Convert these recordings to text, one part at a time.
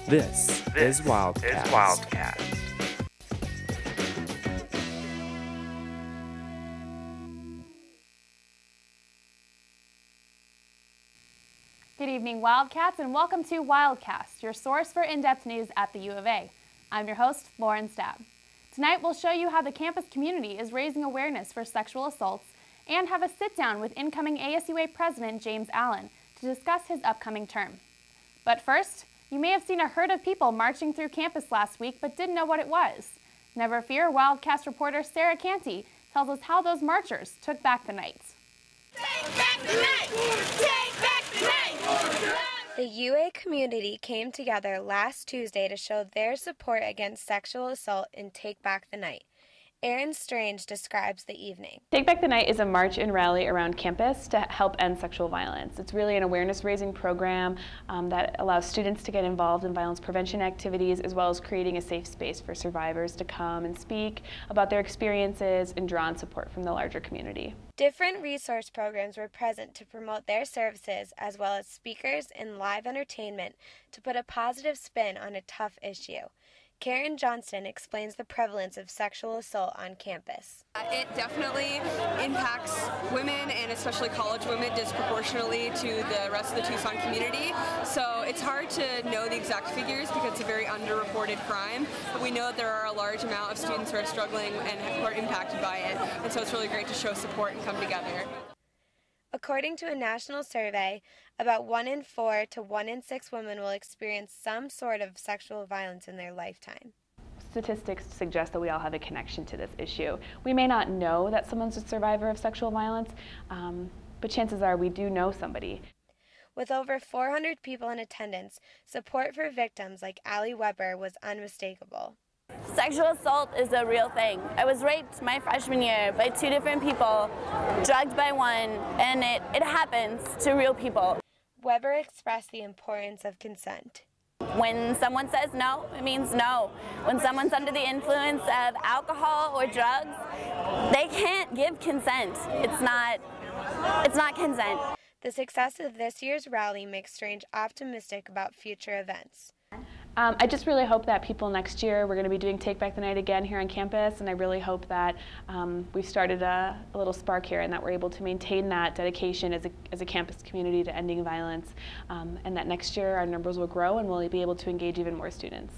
This is Wildcast. Good evening, Wildcats, and welcome to Wildcast, your source for in-depth news at the U of A. I'm your host, Lauren Stab. Tonight, we'll show you how the campus community is raising awareness for sexual assaults and have a sit-down with incoming ASUA President James Allen to discuss his upcoming term. But first, you may have seen a herd of people marching through campus last week but didn't know what it was. Never fear, Wildcast reporter Sarah Canty tells us how those marchers took back the night. Take back the night! Take back the night! The UA community came together last Tuesday to show their support against sexual assault and Take Back the Night. Erin Strange describes the evening. Take Back the Night is a march and rally around campus to help end sexual violence. It's really an awareness-raising program that allows students to get involved in violence prevention activities, as well as creating a safe space for survivors to come and speak about their experiences and draw on support from the larger community. Different resource programs were present to promote their services, as well as speakers and live entertainment to put a positive spin on a tough issue. Karen Johnston explains the prevalence of sexual assault on campus. It definitely impacts women, and especially college women, disproportionately to the rest of the Tucson community. So it's hard to know the exact figures because it's a very underreported crime, but we know that there are a large amount of students who are struggling and who are impacted by it, and so it's really great to show support and come together. According to a national survey, about 1 in 4 to 1 in 6 women will experience some sort of sexual violence in their lifetime. Statistics suggest that we all have a connection to this issue. We may not know that someone's a survivor of sexual violence, but chances are we do know somebody. With over 400 people in attendance, support for victims like Allie Weber was unmistakable. Sexual assault is a real thing. I was raped my freshman year by 2 different people, drugged by one, and it happens to real people. Weber expressed the importance of consent. When someone says no, it means no. When someone's under the influence of alcohol or drugs, they can't give consent. It's not consent. The success of this year's rally makes Strange optimistic about future events. I just really hope that people next year, we're going to be doing Take Back the Night again here on campus, and I really hope that we've started a little spark here and that we're able to maintain that dedication as a campus community to ending violence, and that next year our numbers will grow and we'll be able to engage even more students.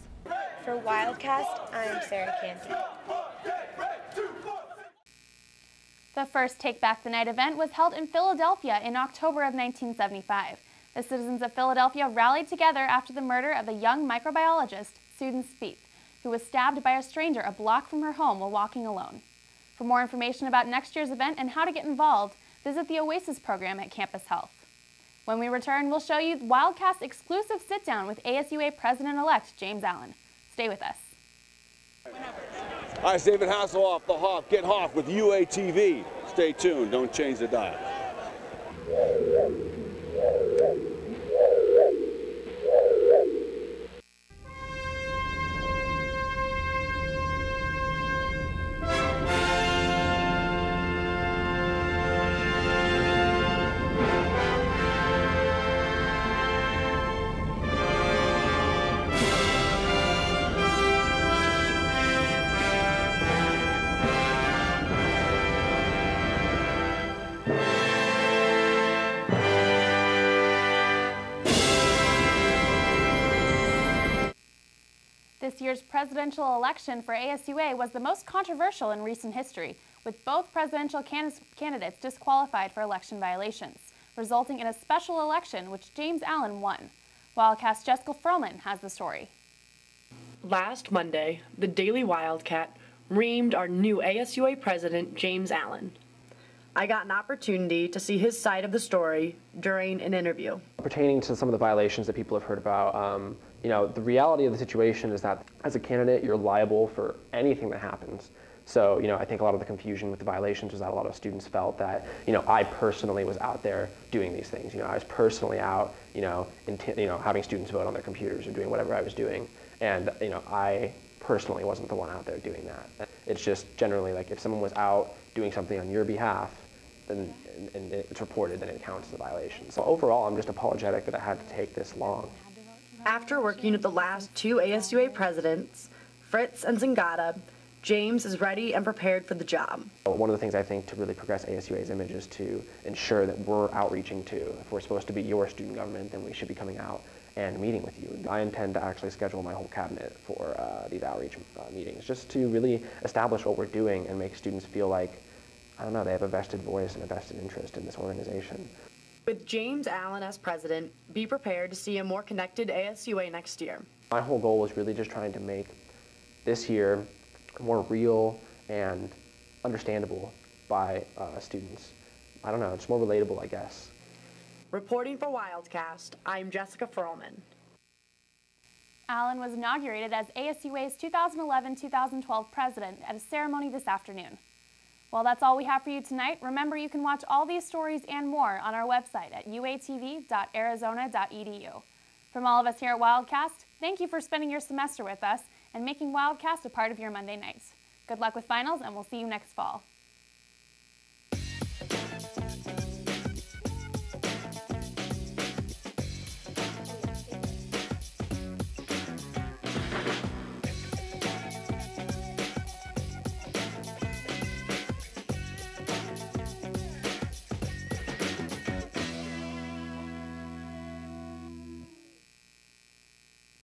For Wildcast, I'm Sarah Canty. The first Take Back the Night event was held in Philadelphia in October of 1975. The citizens of Philadelphia rallied together after the murder of a young microbiologist, Susan Spieth, who was stabbed by a stranger a block from her home while walking alone. For more information about next year's event and how to get involved, visit the Oasis program at Campus Health. When we return, we'll show you Wildcast's exclusive sit-down with ASUA President-elect James Allen. Stay with us. Hi, it's David Hasselhoff, the Hawk. Get Hawk with UATV. Stay tuned. Don't change the dial. This year's presidential election for ASUA was the most controversial in recent history, with both presidential candidates disqualified for election violations, resulting in a special election which James Allen won. Wildcast Jessica Froman has the story. Last Monday, the Daily Wildcat reamed our new ASUA president, James Allen. I got an opportunity to see his side of the story during an interview. Pertaining to some of the violations that people have heard about, the reality of the situation is that as a candidate, you're liable for anything that happens. So, I think a lot of the confusion with the violations was that a lot of students felt that, I personally was out there doing these things. I was personally out, having students vote on their computers or doing whatever I was doing. And, I personally wasn't the one out there doing that. It's just generally like if someone was out doing something on your behalf, then and it's reported, then it counts as a violation. So overall, I'm just apologetic that it had to take this long. After working with the last two ASUA presidents, Fritz and Zingata, James is ready and prepared for the job. One of the things I think to really progress ASUA's image is to ensure that we're outreaching to. If we're supposed to be your student government, then we should be coming out and meeting with you. I intend to actually schedule my whole cabinet for these outreach meetings, just to really establish what we're doing and make students feel like, I don't know, they have a vested voice and a vested interest in this organization. With James Allen as president, be prepared to see a more connected ASUA next year. My whole goal is really just trying to make this year more real and understandable by students. I don't know, it's more relatable, I guess. Reporting for Wildcast, I'm Jessica Ferlman. Allen was inaugurated as ASUA's 2011-2012 president at a ceremony this afternoon. Well, that's all we have for you tonight. Remember, you can watch all these stories and more on our website at uatv.arizona.edu. From all of us here at Wildcast, thank you for spending your semester with us and making Wildcast a part of your Monday nights. Good luck with finals, and we'll see you next fall.